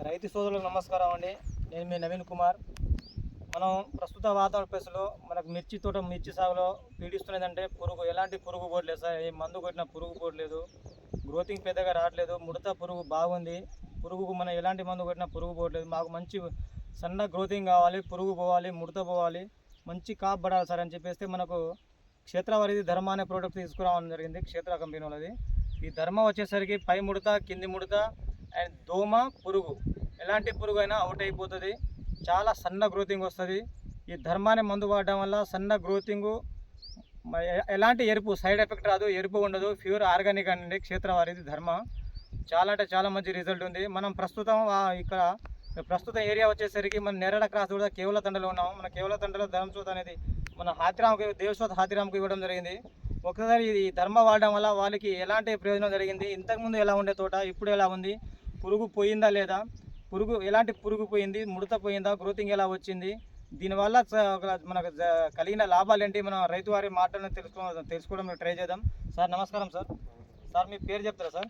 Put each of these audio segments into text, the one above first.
రైతు సోదరులకు నమస్కారం అండి. నేను మీ నవీన్ కుమార్. మనం ప్రస్తుత వాతావరణ పరిస్థితుల్లో మనకు మిర్చి సాగులో పీడిస్తున్నదంటే పురుగు. ఎలాంటి పురుగు పోవట్లేదు సార్, ఏ మందు కొట్టినా పురుగు పోవట్లేదు, గ్రోతింగ్ పెద్దగా రావట్లేదు, ముడత పురుగు బాగుంది. పురుగుకు మనం ఎలాంటి మందు కొట్టినా పురుగు పోవట్లేదు. మాకు మంచి సన్న గ్రోతింగ్ కావాలి, పురుగు పోవాలి, ముడత పోవాలి, మంచి కాపు పడాలి సార్ అని చెప్పేస్తే మనకు క్షేత్రవారిది ధర్మ అనే ప్రోడక్ట్ తీసుకురావడం జరిగింది. క్షేత్ర కంపెనీ వాళ్ళది. ఈ ధర్మ వచ్చేసరికి పై ముడత, కింది ముడత అండ్ దోమ, పురుగు, ఎలాంటి పురుగు అయినా అవుట్ అయిపోతుంది. చాలా సన్న గ్రోతింగ్ వస్తుంది. ఈ ధర్మాన్ని మందు వాడడం వల్ల సన్న గ్రోతింగు, ఎలాంటి ఎరుపు సైడ్ ఎఫెక్ట్ రాదు, ఎరుపు ఉండదు, ప్యూర్ ఆర్గానిక్ అండి క్షేత్రవారిది ధర్మ. చాలా అంటే చాలా మంచి రిజల్ట్ ఉంది. మనం ప్రస్తుతం ఏరియా వచ్చేసరికి మన నెరడ క్రాస్ కూడా కేవల తండలో ఉన్నాము. మన కేవల తండలో ధర్మచోత్ అనేది మన హాతిరామ్కి, దేవచోత్ హాతిరామ్కి ఇవ్వడం జరిగింది. ఒకసారి ఈ ధర్మ వాడడం వల్ల వాళ్ళకి ఎలాంటి ప్రయోజనం జరిగింది, ఇంతకుముందు ఎలా ఉండే తోట ఇప్పుడు ఎలా ఉంది, పురుగు పోయిందా లేదా, ఎలాంటి పురుగు పోయింది, ముడత పోయిందా, గ్రోతింగ్ ఎలా వచ్చింది, దీనివల్ల మనకు కలిగిన లాభాలు ఏంటి, మనం రైతు వారి మాటలను తెలుసుకోవడం ట్రై చేద్దాం. సార్ నమస్కారం సార్. సార్ మీ పేరు చెప్తారా సార్?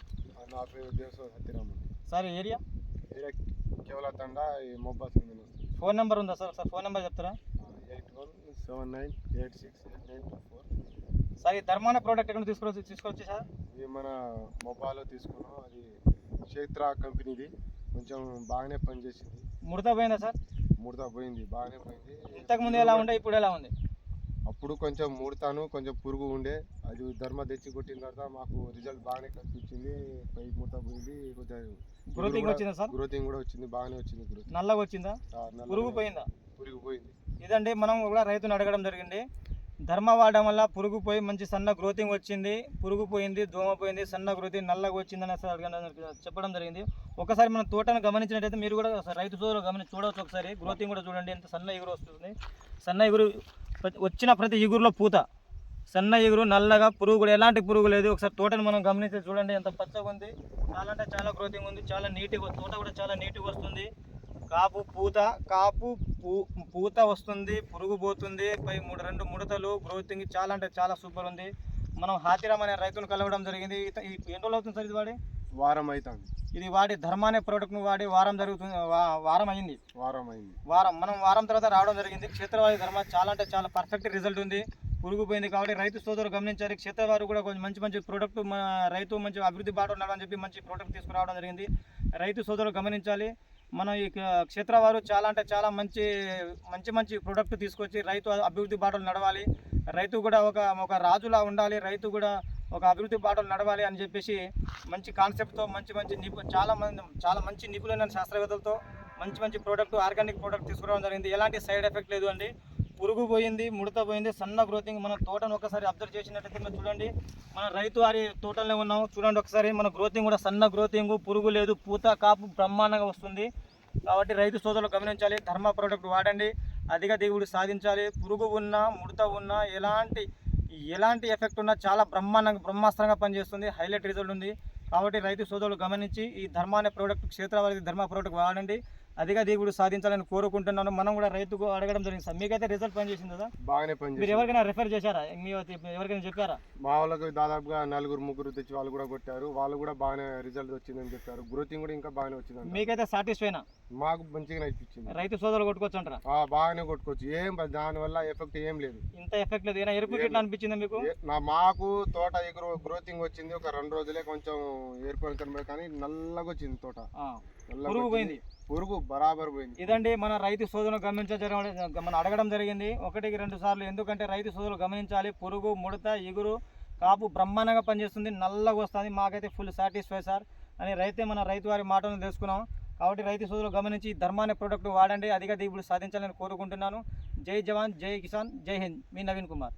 నా పేరు దేవచోత్ హాతిరామ్. సార్ ఏరియా కేవల తండ మొబైల్. ఫోన్ నెంబర్ ఉందా సార్? ఫోన్ నెంబర్ చెప్తారా? 8179868924. సార్ ఈ ధర్మాన ప్రోడక్ట్ ఎక్కడ తీసుకొచ్చి సార్? ఇది మన మొబైల్లో తీసుకున్నాం. అది క్షేత్ర కంపెనీది. కొంచెం బాగానే పనిచేసింది. ముడత పోయిందా సార్? ముడత పోయింది, బాగానే పోయింది. ఇంతకుముందు ఎలా ఉండే, ఇప్పుడు ఎలా ఉంది? అప్పుడు కొంచెం ముడతాను, కొంచెం పురుగు ఉండే. అది ధర్మ తెచ్చి కొట్టిన తర్వాత మాకు రిజల్ట్ బాగానే కనిపించింది. పై ముడత పోయింది, గ్రోతింగ్ వచ్చిందా సార్? గ్రోతింగ్ కూడా వచ్చింది, బాగానే వచ్చింది. గ్రోతింగ్ నల్లగా వచ్చిందా? పురుగు పోయిందా? పురుగు పోయింది. ఇదండి మనం కూడా రైతుని అడగడం జరిగింది. ధర్మ వాడడం వల్ల పురుగు పోయి మంచి సన్న గ్రోతింగ్ వచ్చింది, పురుగు పోయింది, దోమ పోయింది, సన్న గ్రోతింగ్ నల్లగా వచ్చిందని చెప్పడం జరిగింది. ఒకసారి మనం తోటను గమనించినట్టయితే మీరు కూడా రైతు సోదరులు చూడవచ్చు. ఒకసారి గ్రోతింగ్ కూడా చూడండి, ఎంత సన్న ఎగురు వస్తుంది. సన్న ఎగురు వచ్చిన ప్రతి ఎగురులో పూత, సన్న ఎగురు, నల్లగా, పురుగు కూడా ఎలాంటి పురుగు లేదు. ఒకసారి తోటను మనం గమనిస్తే చూడండి, ఎంత పచ్చగా ఉంది. చాలా అంటే చాలా గ్రోతింగ్ ఉంది, చాలా నీట్గా, తోట కూడా చాలా నీట్గా వస్తుంది. పూత వస్తుంది, పురుగు పోతుంది, పై 2 ముడతలు, గ్రోతింగ్ చాలా అంటే చాలా సూపర్ ఉంది. మనం హాతిరామ్ అనే రైతును కలవడం జరిగింది. ఎన్ని రోజులు అవుతుంది సార్ ఇది వాడి? వారం అవుతుంది. ఇది వాడి ధర్మ అనే ప్రోడక్ట్ను వాడి వారం అయింది. మనం వారం తర్వాత రావడం జరిగింది. క్షేత్రవారి ధర్మ చాలా అంటే చాలా పర్ఫెక్ట్ రిజల్ట్ ఉంది. పురుగు పోయింది కాబట్టి రైతు సోదరులు గమనించారు. క్షేత్రవారు కూడా కొంచెం మంచి ప్రోడక్ట్, మన రైతు మంచి అభివృద్ధి బాట ఉన్నాడని చెప్పి మంచి ప్రోడక్ట్ తీసుకురావడం జరిగింది. రైతు సోదరులు గమనించాలి. మనం ఈ క్షేత్రవారు చాలా అంటే చాలా మంచి ప్రోడక్ట్ తీసుకొచ్చి రైతు అభివృద్ధి బాటలు నడవాలి, రైతు కూడా ఒక రాజులా ఉండాలి, రైతు కూడా ఒక అభివృద్ధి బాటలు నడవాలి అని చెప్పేసి మంచి కాన్సెప్ట్తో చాలా మంచి నిపుణులైన శాస్త్రవేత్తలతో మంచి ప్రోడక్ట్, ఆర్గానిక్ ప్రోడక్ట్ తీసుకురావడం జరిగింది. ఎలాంటి సైడ్ ఎఫెక్ట్ లేదు అండి. పురుగు పోయింది, ముడత పోయింది, సన్న గ్రోతింగ్. మన తోటను ఒకసారి అబ్జర్వ్ చేసినట్టయితే మీరు చూడండి, మన రైతు వారి తోటలోనే ఉన్నాము. చూడండి ఒకసారి, మన గ్రోతింగ్ కూడా సన్న గ్రోతింగ్, పురుగు లేదు, పూత కాపు బ్రహ్మాండంగా వస్తుంది. కాబట్టి రైతు సోదరులు గమనించాలి, ధర్మ ప్రోడక్ట్ వాడండి, అధిక దిగుబడి సాధించాలి. పురుగు ఉన్నా, ముడత ఉన్నా, ఎలాంటి ఎఫెక్ట్ ఉన్నా చాలా బ్రహ్మాస్త్రంగా పనిచేస్తుంది, హైలైట్ రిజల్ట్ ఉంది. కాబట్టి రైతు సోదరులు గమనించి ఈ ధర్మ అనే ప్రోడక్ట్, క్షేత్రవారి ధర్మ ప్రోడక్ట్ వాడండి, అధిక దిగుబడి సాధించాలని కోరుకుంటున్నాను. మనం కూడా రైతుకు అడగడం జరిగింది సార్. మీకైతే రిజల్ట్ పనిచేసింది కదా? బాగానే పనిచేసింది. మీరు ఎవరికైనా రెఫర్ చేశారా? ఎవరికైనా చెప్పారా? మా వాళ్ళకి దాదాపుగా 4-3 తెచ్చి వాళ్ళు కూడా కొట్టారు. వాళ్ళు కూడా బాగానే రిజల్ట్ వచ్చిందని చెప్పారు. గ్రోతింగ్ కూడా ఇంకా బాగానే వచ్చింది. మీకైతే సాటిస్ఫైనా? మాకు మంచిగా అనిపించింది. రైతు సోదరులు కొట్టుకోవచ్చు అంటారా? బాగానే కొట్టుకోవచ్చు. దానివల్ల ఎఫెక్ట్ ఏం లేదు. ఇంత ఎఫెక్ట్ లేదు. ఏమైనా ఎరుపు గిట్ల అనిపించింది మీకు? మాకు తోట గ్రోతింగ్ వచ్చింది. ఒక 2 రోజులే కొంచెం ఏర్పడి కనబడి, కానీ నల్లగా వచ్చింది తోట. పురుగు పోయింది, పురుగు బరాబర్ పోయింది. ఇదండి మన రైతు సోదరులు మనం అడగడం జరిగింది 1-2 సార్లు. ఎందుకంటే రైతు సోదరులు గమనించాలి, పురుగు, ముడత, ఎగురు, కాపు బ్రహ్మాండంగా పనిచేస్తుంది, నల్లగా వస్తుంది. మాకైతే ఫుల్ సాటిస్ఫై సార్ అని మన రైతు వారి మాటలను తెలుసుకున్నాం. కాబట్టి రైతు సోదరులు గమనించి ధర్మ అనే ప్రోడక్ట్ వాడండి, అధిక దిగుబడి సాధించాలని కోరుకుంటున్నాను. జై జవాన్, జై కిసాన్, జై హింద్. మీ నవీన్ కుమార్.